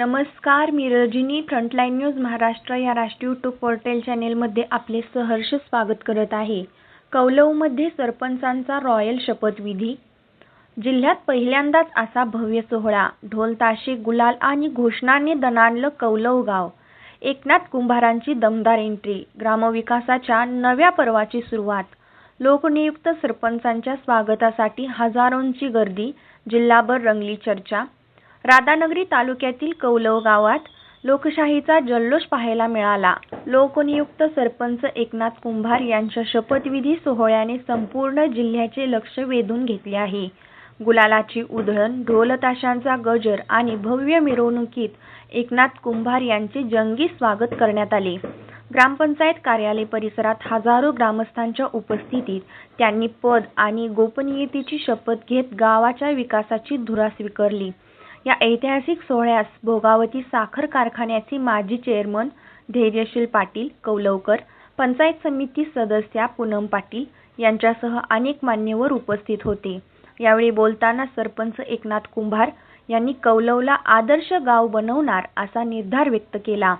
नमस्कार, मी Rajani. Frontline news Maharashtra या राष्ट्रीय यूट्यूब पोर्टल चॅनेलमध्ये आपले सहर्ष स्वागत करत आहे. कौलवमध्ये सरपंचांचा रॉयल शपथविधी. जिल्ह्यात पहिल्यांदाच असा भव्य सोहळा. ढोल ताशे गुलाल आणि घोषणाने दणाणलं कौलव गाव. एकनाथ कुंभारांची दमदार एंट्री. ग्रामविकासाच्या नव्या पर्वाची सुरुवात. लोकनियुक्त सरपंचांच्या स्वागतासाठी हजारोंची गर्दी. जिल्हाभर रंगली चर्चा. राधानगरी तालुक्यातील कौलव गावात लोकशाहीचा जल्लोष पाहायला मिळाला. लोकनियुक्त सरपंच एकनाथ कुंभार यांच्या शपथविधी सोहळ्याने संपूर्ण जिल्ह्याचे लक्ष वेधून घेतले आहे. गुलालाची उधळण, ढोलताशांचा गजर आणि भव्य मिरवणुकीत एकनाथ कुंभार यांचे जंगी स्वागत करण्यात आले. ग्रामपंचायत कार्यालय परिसरात हजारो ग्रामस्थांच्या उपस्थितीत त्यांनी पद आणि गोपनीयतेची शपथ घेत गावाच्या विकासाची धुरा स्वीकारली. या ऐतिहासिक सोहळ्यास भोगावती साखर कारखान्याचे माजी चेअरमन धैर्यशील पाटील कौलवकर, पंचायत समिती सदस्या पूनम पाटील यांच्यासह अनेक मान्यवर उपस्थित होते. यावेळी बोलताना सरपंच एकनाथ कुंभार यांनी कौलवला आदर्श गाव बनवणार असा निर्धार व्यक्त केला.